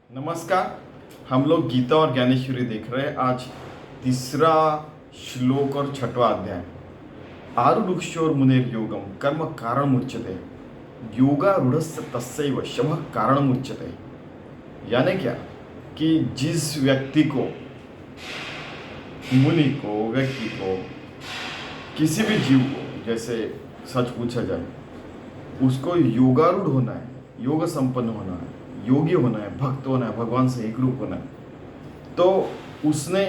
नमस्कार। हम लोग गीता और ज्ञानेश्वरी देख रहे हैं। आज तीसरा श्लोक और छठवां अध्याय। आरुरुक्षोर मुनेर योगम कर्म कारण मुच्यते योगारूढ़स्य तस्यैव शमः कारण मुच्यते। यानी क्या कि जिस व्यक्ति को, मुनि को, व्यक्ति को, किसी भी जीव को, जैसे सच पूछा जाए, उसको योगारूढ़ होना है, योग संपन्न होना है, योगी होना है, भक्त होना है, भगवान से एक रूप होना है, तो उसने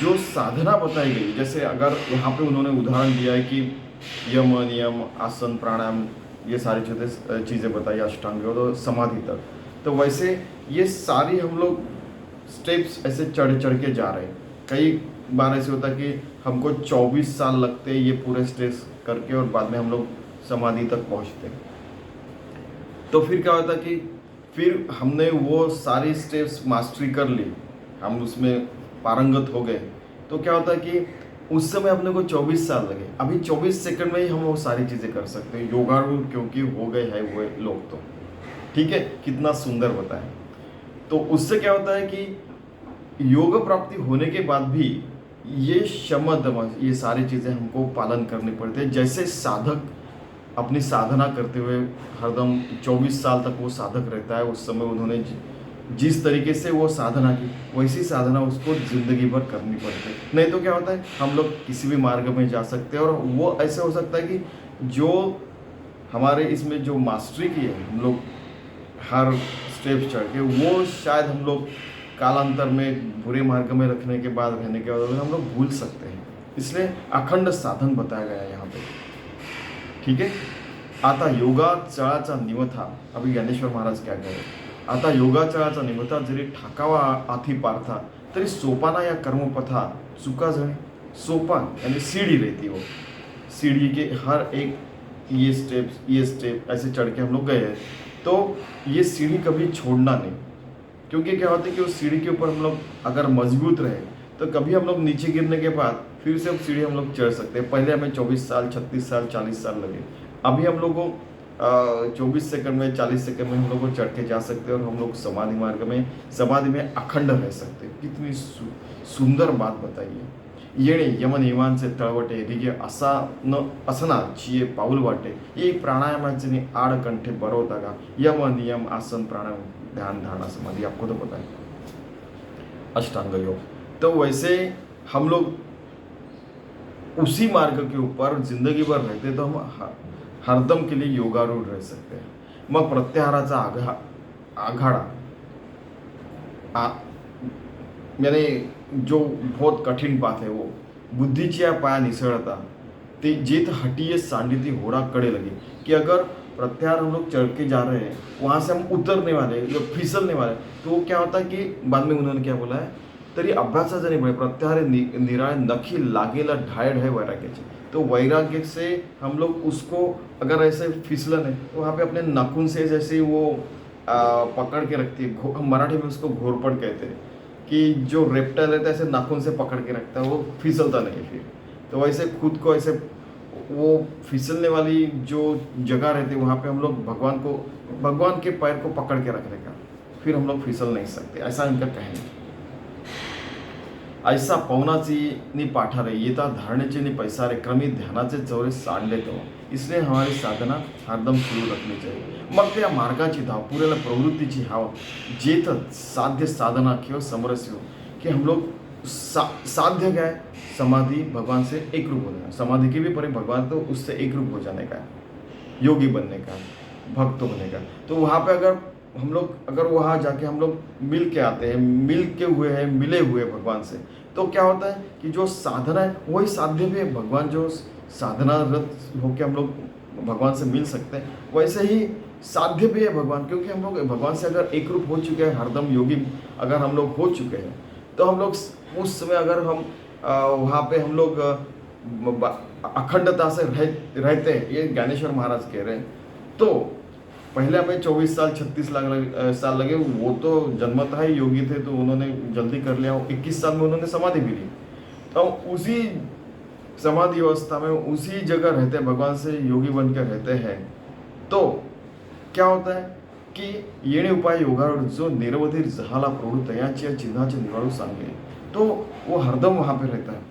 जो साधना बताई गई, जैसे अगर यहाँ पे उन्होंने उदाहरण दिया है कि यम नियम आसन प्राणायाम ये सारी चीज़ें बताई अष्टांग योग और समाधि तक, तो वैसे ये सारी हम लोग स्टेप्स ऐसे चढ़ चढ़ के जा रहे हैं। कई बार ऐसे होता है कि हमको 24 साल लगते हैं ये पूरे स्टेप्स करके और बाद में हम लोग समाधि तक पहुँचते हैं। तो फिर क्या होता है कि फिर हमने वो सारी स्टेप्स मास्टरी कर ली, हम उसमें पारंगत हो गए, तो क्या होता है कि उस समय अपने को 24 साल लगे, अभी 24 सेकंड में ही हम वो सारी चीज़ें कर सकते हैं योगारूढ़, क्योंकि हो गए हैं वो लोग। तो ठीक है, कितना सुंदर बताया। तो उससे क्या होता है कि योग प्राप्ति होने के बाद भी ये शम दम ये सारी चीज़ें हमको पालन करनी पड़ती है। जैसे साधक अपनी साधना करते हुए हरदम 24 साल तक वो साधक रहता है, उस समय उन्होंने जिस तरीके से वो साधना की वैसी साधना उसको ज़िंदगी भर करनी पड़ती है। नहीं तो क्या होता है, हम लोग किसी भी मार्ग में जा सकते हैं और वो ऐसे हो सकता है कि जो हमारे इसमें जो मास्टरी की है, हम लोग हर स्टेप चढ़ के, वो शायद हम लोग कालांतर में बुरे मार्ग में रखने के बाद, रहने के बाद हम लोग भूल सकते हैं। इसलिए अखंड साधन बताया गया है यहाँ पे। ठीक है। आता योगाचळाचा निमथा, अभी ज्ञानेश्वर महाराज क्या कह रहे हैं, आता योगाचळाचा निमथा जरी ठाकावा आथी पार्था तरी सोपाना या कर्मपथा चुका जणे। सोपान यानी सीढ़ी रहती हो, सीढ़ी के हर एक ये स्टेप ऐसे चढ़ के हम लोग गए हैं, तो ये सीढ़ी कभी छोड़ना नहीं। क्योंकि क्या होता है कि उस सीढ़ी के ऊपर हम लोग अगर मजबूत रहे तो कभी हम लोग नीचे गिरने के बाद फिर से सीढ़ी हम लोग चढ़ सकते हैं। पहले हमें 24 साल, 36 साल, 40 साल लगे, अभी हम लोग को 24 सेकंड में, 40 सेकंड में हम लोग को चढ़ के जा सकते हैं और हम लोग समाधि मार्ग में, समाधि में अखंड रह सकते हैं। कितनी सुंदर बात बताइए। येणे यम नियमांचे तळवटे रिगे असा न असनाची पाऊल वाटे ये प्राणायामाचे आड़ कंठे बरवता का यम नियम आसन प्राणायाम ध्यान धारणा समाधि, आपको तो पता है अष्टांग योग। तो वैसे हम लोग उसी मार्ग के ऊपर जिंदगी भर रहते तो हम हरदम के लिए योगारूढ़ रह सकते हैं। मग प्रत्याहाराचा आघाड़ा यानी जो बहुत कठिन बात है, वो बुद्धीच्या पाया निसळता ते जेत हटिये सांडिती होड़ा कड़े लगे। कि अगर प्रत्याहार हम लोग चढ़ के जा रहे हैं, वहाँ से हम उतरने वाले, जो फिसलने वाले, तो वो क्या होता है कि बाद में उन्होंने क्या बोला है, तरी अभ्यासाचा नाही बळे प्रत्याहार निराळे नखी लागेला ढाळ है वैराग्याची। तो वैराग्य से हम लोग उसको अगर ऐसे फिसलन है तो वहाँ पे अपने नाखून से जैसे वो पकड़ के रखती है, मराठी में उसको घोरपड़ कहते हैं, कि जो रेप्टाइल रहता है ऐसे नाखून से पकड़ के रखता है, वो फिसलता नहीं फिर। तो वैसे खुद को ऐसे वो फिसलने वाली जो जगह रहती है वहाँ पे हम लोग भगवान के पैर को पकड़ के रखने का, फिर हम लोग फिसल नहीं सकते, ऐसा इनका कहना। ऐसा पवनाची नी पाठारे येता धारणेचे नी पैसारे क्रमी ध्यानाचे चौरे सांडले तो। इसलिए हमारी साधना हरदम सुरू रखनी चाहिए। मग त्या मार्गाची धाव, पुरेला प्रवृत्तीची हाव जेथ साध्य साधना किंवा समरस्य हो, कि हम लोग साध्य क्या है, समाधि भगवान से एक रूप हो जाना। समाधि के भी परे भगवान, तो उससे एक रूप हो जाने का है, योगी बनने का, भक्त होने का। तो वहाँ पे अगर वहाँ जाके हम लोग मिल के आते हैं, मिले हुए भगवान से, तो क्या होता है कि जो साधना है वही साध्य भी है। भगवान जो साधनारत होकर हम लोग भगवान से मिल सकते हैं, वैसे ही साध्य भी है भगवान, क्योंकि हम लोग भगवान से अगर एक रूप हो चुके हैं, हरदम योगी अगर हम लोग हो चुके हैं, तो हम लोग उस समय अगर हम वहाँ पे हम लोग अखंडता से रहते हैं, ये ज्ञानेश्वर महाराज कह रहे हैं। तो पहले हमें 24 साल, 36 साल लगे, वो तो जन्मतः ही योगी थे, तो उन्होंने जल्दी कर लिया। 21 साल में उन्होंने समाधि भी ली, तो उसी समाधि अवस्था में उसी जगह रहते हैं, भगवान से योगी बन के रहते हैं। तो क्या होता है की येणे उपाय योगारूढ जो निरवधि झाला प्रवृत्त याची या चिन्हाचे निवाळू सांगे, तो वो हरदम वहाँ पे रहता है।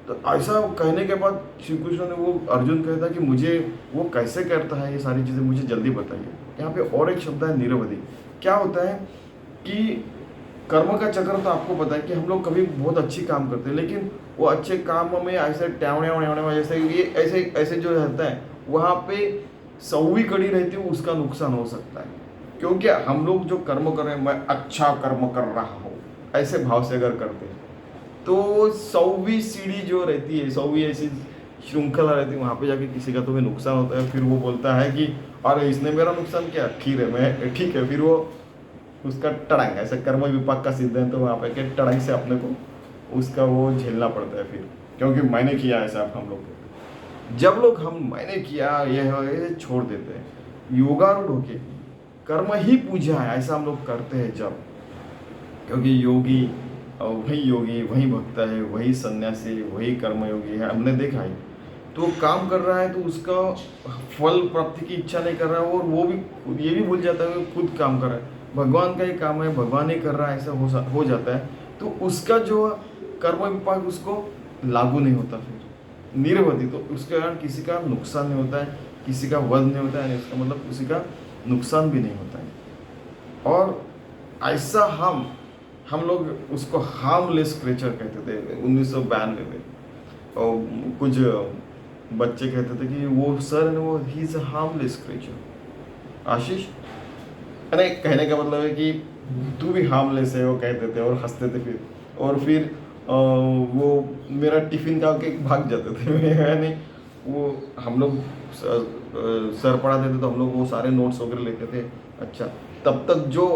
तो ऐसा कहने के बाद श्री कृष्ण ने वो अर्जुन कहता कि मुझे वो कैसे करता है ये सारी चीज़ें मुझे जल्दी बताइए। यहाँ पे और एक शब्द है निरवधि। क्या होता है कि कर्म का चक्र तो आपको पता है कि हम लोग कभी बहुत अच्छी काम करते हैं, लेकिन वो अच्छे काम में ऐसे टैवणे वणे जैसे ये ऐसे ऐसे जो रहता है वहाँ पे सौवीं कड़ी रहती है, उसका नुकसान हो सकता है। क्योंकि हम लोग जो कर्म कर रहे हैं, मैं अच्छा कर्म कर रहा हूँ ऐसे भाव से अगर करते हैं तो सौवीं सीढ़ी जो रहती है, सौवीं ऐसी श्रृंखला रहती है, वहाँ पे जाके किसी का तुम्हें नुकसान होता है, फिर वो बोलता है कि अरे इसने मेरा नुकसान किया, ठीक है मैं ठीक है, फिर वो उसका टड़ंग ऐसे कर्म विपाक का सिद्धांत तो वहाँ पे के टड़ंग से अपने को उसका वो झेलना पड़ता है फिर, क्योंकि मैंने किया ऐसा। हम लोग जब लोग हम मैंने किया ये छोड़ देते हैं, योगारूढ़ होके कर्म ही पूजा है ऐसा हम लोग करते हैं जब, क्योंकि योगी वही योगी वही भक्त है, वही सन्यासी वही कर्मयोगी है, हमने देखा है। तो काम कर रहा है तो उसका फल प्राप्ति की इच्छा नहीं कर रहा है, और वो भी ये भी भूल जाता है कि खुद काम कर रहा है, भगवान का ही काम है, भगवान ही कर रहा है, ऐसा हो जाता है। तो उसका जो कर्म विपाक उसको लागू नहीं होता फिर निरवधि, तो उसके कारण किसी का नुकसान नहीं होता है, किसी का वध नहीं होता है, इसका मतलब किसी का नुकसान भी नहीं होता है। और ऐसा हम लोग उसको हार्मलेस क्रिएचर कहते थे 1992 में, और कुछ बच्चे कहते थे कि वो सर वो he is a harmless creature. Ashish, अरे कहने का मतलब है कि तू भी हार्मलेस है, वो कहते थे और हंसते थे फिर, और फिर वो मेरा टिफिन खा के भाग जाते थे यानी वो हम लोग सर पढ़ाते थे तो हम लोग वो सारे नोट्स वगैरह लेते थे। अच्छा, तब तक जो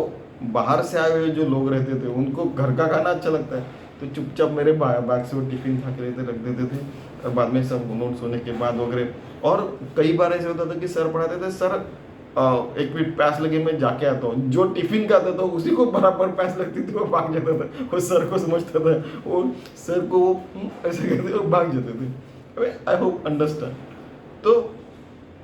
बाहर से आए हुए जो लोग रहते थे उनको घर का खाना अच्छा लगता है, तो चुपचाप मेरे बैग से वो टिफिन खा के रख देते थे, और बाद में सब नोट्स होने के बाद वगैरह। और कई बार ऐसे होता था कि सर पढ़ाते थे, सर एक मिनट प्यास लगे मैं जाके आता हूँ, जो टिफिन खाता था उसी को बराबर प्यास लगती थी, वो भाग जाता था, वो सर को समझता था, वो सर को ऐसे कहते वो भाग जाते थे। I hope understand. तो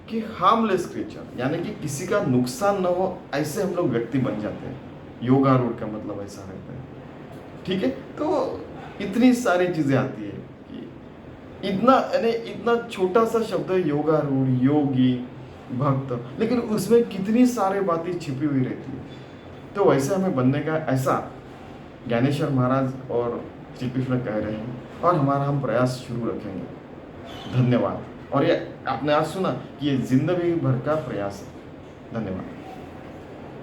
कि हार्मलेस क्रिएचर यानी कि किसी का नुकसान न हो ऐसे हम लोग व्यक्ति बन जाते हैं, योगारूढ़ का मतलब ऐसा रहता है। ठीक है, तो इतनी सारी चीजें आती है कि इतना छोटा सा शब्द है योगारूढ़, योगी, भक्त, लेकिन उसमें कितनी सारी बातें छिपी हुई रहती है। तो वैसे हमें बनने का ऐसा ज्ञानेश्वर महाराज और श्री कृष्ण कह रहे हैं, और हमारा हम प्रयास शुरू रखेंगे। धन्यवाद। और ये आपने आज सुना कि ये जिंदगी भर का प्रयास है। धन्यवाद।